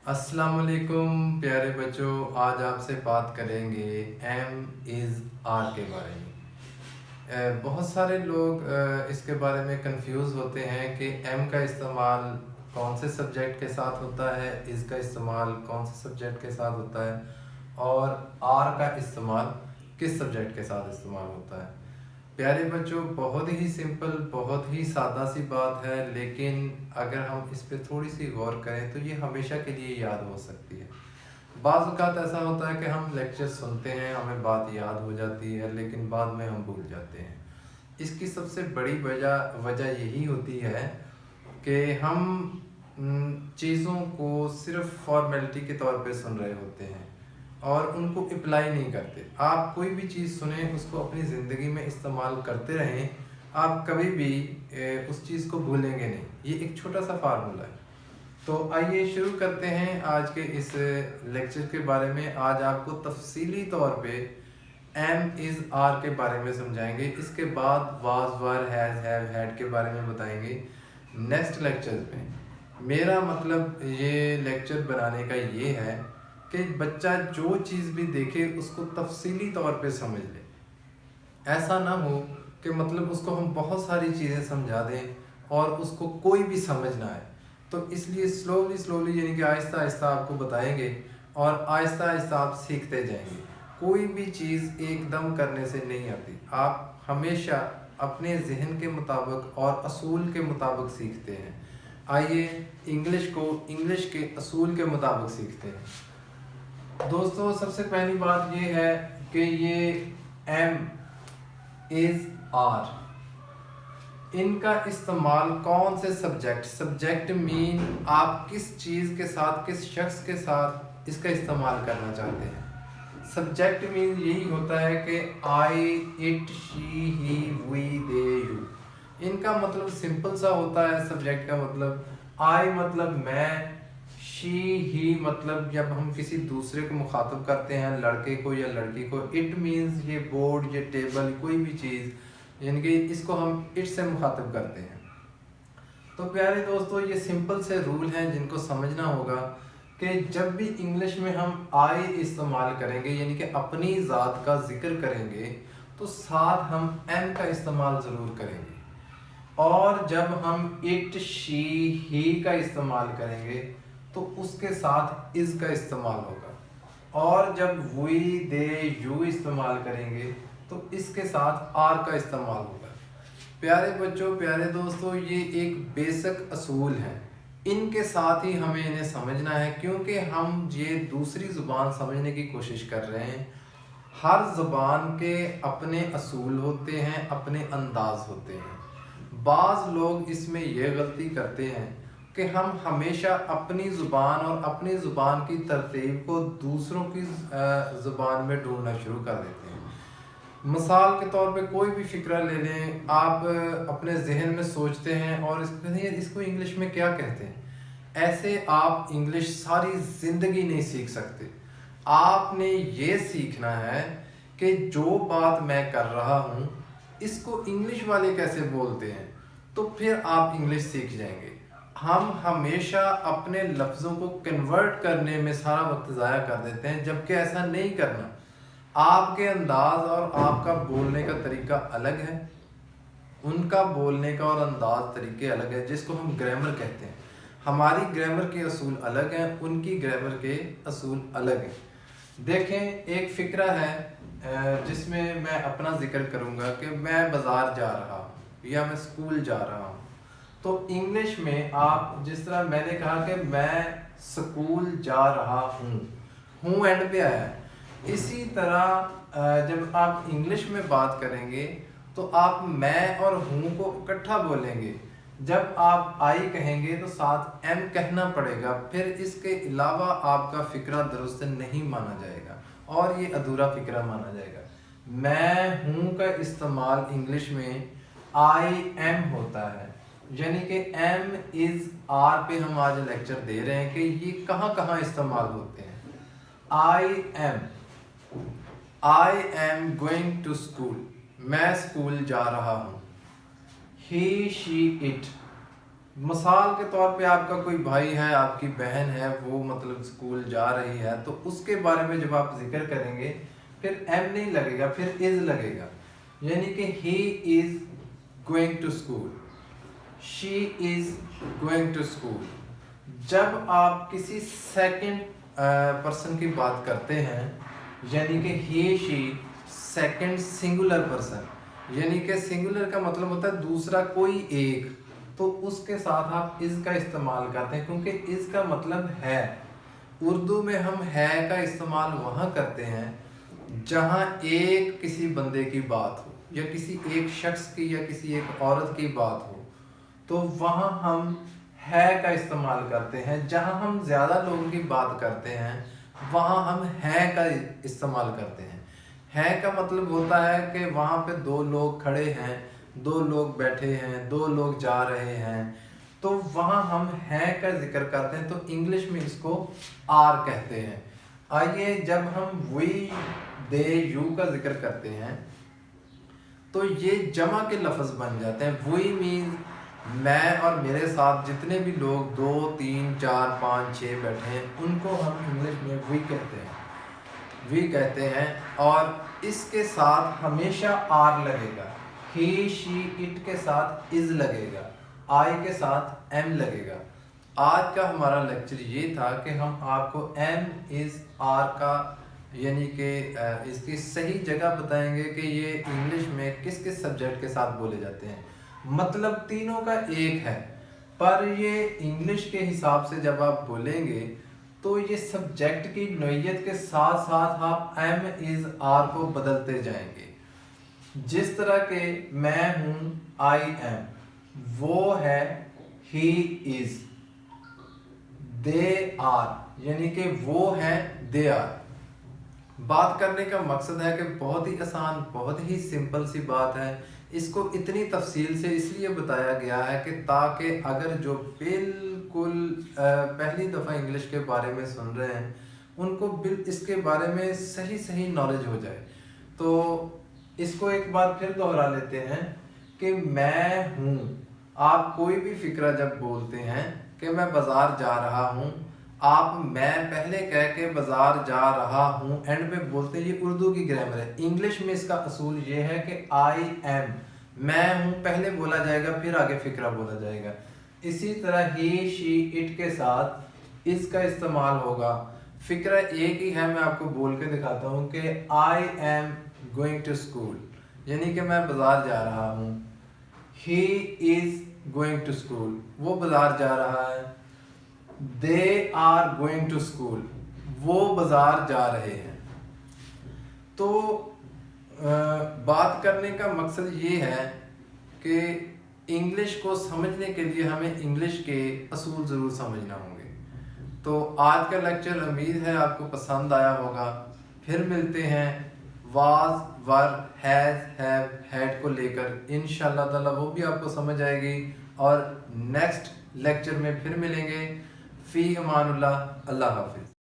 अस्सलाम वालेकुम प्यारे बच्चों। आज आपसे बात करेंगे एम इज़ आर के बारे में। बहुत सारे लोग इसके बारे में कंफ्यूज होते हैं कि एम का इस्तेमाल कौन से सब्जेक्ट के साथ होता है, इज़ का इस्तेमाल कौन से सब्जेक्ट के साथ होता है और आर का इस्तेमाल किस सब्जेक्ट के साथ इस्तेमाल होता है। प्यारे बच्चों, बहुत ही सिंपल, बहुत ही सादा सी बात है, लेकिन अगर हम इस पे थोड़ी सी गौर करें तो ये हमेशा के लिए याद हो सकती है। बाज़ औक़ात ऐसा होता है कि हम लेक्चर सुनते हैं, हमें बात याद हो जाती है, लेकिन बाद में हम भूल जाते हैं। इसकी सबसे बड़ी वजह यही होती है कि हम चीज़ों को सिर्फ फॉर्मेलिटी के तौर पे सुन रहे होते हैं और उनको अप्लाई नहीं करते। आप कोई भी चीज़ सुने, उसको अपनी ज़िंदगी में इस्तेमाल करते रहें, आप कभी भी उस चीज़ को भूलेंगे नहीं। ये एक छोटा सा फार्मूला है। तो आइए शुरू करते हैं आज के इस लेक्चर के बारे में। आज आपको तफसीली तौर पे एम इज़ आर के बारे में समझाएंगे। इसके बाद was, were, has, have, had के बारे में बताएंगे नेक्स्ट लेक्चर में। मेरा मतलब ये लेक्चर बनाने का ये है कि बच्चा जो चीज़ भी देखे उसको तफसीली तौर पे समझ ले। ऐसा ना हो कि मतलब उसको हम बहुत सारी चीज़ें समझा दें और उसको कोई भी समझ ना आए। तो इसलिए स्लोली यानी कि आहिस्ता आहिस्ता आपको बताएंगे और आहिस्ता आहिस्ता आप सीखते जाएंगे। कोई भी चीज़ एकदम करने से नहीं आती। आप हमेशा अपने जहन के मुताबिक और असूल के मुताबिक सीखते हैं। आइए इंग्लिश को इंग्लिश के असूल के मुताबिक सीखते हैं। दोस्तों, सबसे पहली बात ये है कि ये एम इज़ आर, इनका इस्तेमाल कौन से सब्जेक्ट मीन आप किस चीज़ के साथ, किस शख्स के साथ इसका इस्तेमाल करना चाहते हैं। सब्जेक्ट मीन यही होता है कि I, it, she, he, we, they, you. इनका मतलब सिंपल सा होता है। सब्जेक्ट का मतलब आई मतलब मैं, शी, ही मतलब जब हम किसी दूसरे को मुखातब करते हैं, लड़के को या लड़की को। इट मीन्स ये बोर्ड, ये टेबल, कोई भी चीज़, यानी कि इसको हम इट से मुखातब करते हैं। तो प्यारे दोस्तों, ये सिंपल से रूल हैं जिनको समझना होगा कि जब भी इंग्लिश में हम आई इस्तेमाल करेंगे, यानी कि अपनी ज़ात का जिक्र करेंगे, तो साथ हम एम का इस्तेमाल ज़रूर करेंगे। और जब हम इट, शी, ही का इस्तेमाल करेंगे तो उसके साथ इज़ का इस्तेमाल होगा। और जब वी, दे, यू इस्तेमाल करेंगे तो इसके साथ आर का इस्तेमाल होगा। प्यारे बच्चों, प्यारे दोस्तों, ये एक बेसिक असूल हैं। इनके साथ ही हमें इन्हें समझना है, क्योंकि हम ये दूसरी ज़ुबान समझने की कोशिश कर रहे हैं। हर ज़ुबान के अपने असूल होते हैं, अपने अंदाज होते हैं। बाज़ लोग इसमें यह गलती करते हैं कि हम हमेशा अपनी ज़ुबान और अपनी ज़ुबान की तरतीब को दूसरों की ज़ुबान में ढूंढना शुरू कर देते हैं। मिसाल के तौर पे कोई भी फ़िक्रा ले लें, आप अपने जहन में सोचते हैं और इसको इंग्लिश में क्या कहते हैं। ऐसे आप इंग्लिश सारी ज़िंदगी नहीं सीख सकते। आपने ये सीखना है कि जो बात मैं कर रहा हूँ इसको इंग्लिश वाले कैसे बोलते हैं, तो फिर आप इंग्लिश सीख जाएंगे। हम हमेशा अपने लफ्ज़ों को कन्वर्ट करने में सारा वक्त ज़ाया कर देते हैं, जबकि ऐसा नहीं करना। आपके अंदाज और आपका बोलने का तरीका अलग है, उनका बोलने का और अंदाज तरीके अलग है, जिसको हम ग्रामर कहते हैं। हमारी ग्रामर के असूल अलग हैं, उनकी ग्रामर के असूल अलग हैं। देखें, एक फ़िक्रा है जिसमें मैं अपना जिक्र करूँगा कि मैं बाज़ार जा रहा हूँ या मैं स्कूल जा रहा हूँ। तो इंग्लिश में आप जिस तरह मैंने कहा कि मैं स्कूल जा रहा हूँ एंड पे आया है, इसी तरह जब आप इंग्लिश में बात करेंगे तो आप मैं और हूँ को इकट्ठा बोलेंगे। जब आप आई कहेंगे तो साथ एम कहना पड़ेगा, फिर इसके अलावा आपका फ़िक्रा दुरुस्त नहीं माना जाएगा और ये अधूरा फ़िक्रा माना जाएगा। मैं हूँ का इस्तेमाल इंग्लिश में आई एम होता है, यानी कि एम इज़ आर पे हम आज लेक्चर दे रहे हैं कि ये कहाँ कहाँ इस्तेमाल होते हैं। I am going to school, मैं स्कूल जा रहा हूँ। ही, शी, इट, مثال کے طور پہ آپ کا کوئی بھائی ہے، آپ کی بہن ہے، وہ مطلب اسکول جا رہی ہے، تو اس کے بارے میں جب آپ ذکر کریں گے پھر ایم نہیں لگے گا، پھر از لگے گا. یعنی کہ he is going to school, she is going to school. جب آپ کسی سیکنڈ پرسن کی بات کرتے ہیں، یعنی کہ ہی شی سیکنڈ سنگولر پرسن، یعنی کہ سنگولر کا مطلب ہوتا ہے دوسرا کوئی ایک، تو اس کے ساتھ آپ از کا استعمال کرتے ہیں، کیونکہ از کا مطلب ہے. اردو میں ہم ہے کا استعمال وہاں کرتے ہیں جہاں ایک کسی بندے کی بات ہو، یا کسی ایک شخص کی یا کسی ایک عورت کی بات ہو، تو وہاں ہم ہے کا استعمال کرتے ہیں. جہاں ہم زیادہ لوگوں کی بات کرتے ہیں وہاں ہم ہے کا استعمال کرتے ہیں. ہے کا مطلب ہوتا ہے کہ وہاں پہ دو لوگ کھڑے ہیں، دو لوگ بیٹھے ہیں، دو لوگ جا رہے ہیں، تو وہاں ہم ہے کا ذکر کرتے ہیں، تو انگلش میں اس کو آر کہتے ہیں. آئیے جب ہم وی دے یو کا ذکر کرتے ہیں تو یہ جمع کے لفظ بن جاتے ہیں. وی مینز میں اور میرے ساتھ جتنے بھی لوگ 2 3 4 5 6 بیٹھے ہیں ان کو ہم انگلش میں وی کہتے ہیں، وی کہتے ہیں. اور اس کے ساتھ ہمیشہ آر لگے گا. ہی شی اٹ کے ساتھ از لگے گا، آئی کے ساتھ ایم لگے گا. آج کا ہمارا لیکچر یہ تھا کہ ہم آپ کو ایم از آر کا یعنی کہ اس کی صحیح جگہ بتائیں گے کہ یہ انگلش میں کس کس سبجیکٹ کے ساتھ بولے جاتے ہیں. مطلب تینوں کا ایک ہے، پر یہ انگلش کے حساب سے جب آپ بولیں گے تو یہ سبجیکٹ کی نوعیت کے ساتھ ساتھ آپ ایم از آر کو بدلتے جائیں گے. جس طرح کہ میں ہوں آئی ایم، وہ ہے ہی از، دے آر یعنی کہ وہ ہے دے آر. بات کرنے کا مقصد ہے کہ بہت ہی آسان، بہت ہی سمپل سی بات ہے. اس کو اتنی تفصیل سے اس لیے بتایا گیا ہے کہ تاکہ اگر جو بالکل پہلی دفعہ انگلش کے بارے میں سن رہے ہیں ان کو اس کے بارے میں صحیح نالج ہو جائے. تو اس کو ایک بار پھر دوہرا لیتے ہیں کہ میں ہوں. آپ کوئی بھی فکرہ جب بولتے ہیں کہ میں بازار جا رہا ہوں، آپ میں پہلے کہہ کے بازار جا رہا ہوں اینڈ پہ بولتے ہیں، یہ اردو کی گرامر ہے. انگلش میں اس کا اصول یہ ہے کہ آئی ایم، میں ہوں پہلے بولا جائے گا پھر آگے فکرہ بولا جائے گا. اسی طرح ہی شی اٹ کے ساتھ اس کا استعمال ہوگا. فکرہ ایک ہی ہے، میں آپ کو بول کے دکھاتا ہوں کہ I am going to school, یعنی کہ میں بازار جا رہا ہوں. He is going to school, وہ بازار جا رہا ہے. They are going to school, وہ بازار جا رہے ہیں. تو بات کرنے کا مقصد یہ ہے کہ انگلش کو سمجھنے کے لیے ہمیں انگلش کے اصول ضرور سمجھنا ہوں گے. تو آج کا لیکچر امید ہے آپ کو پسند آیا ہوگا. پھر ملتے ہیں was, were, has, have, had کو لے کر انشاءاللہ تعالی، وہ بھی آپ کو سمجھ آئے گی. اور نیکسٹ لیکچر میں پھر ملیں گے. فی امان اللہ، اللہ حافظ.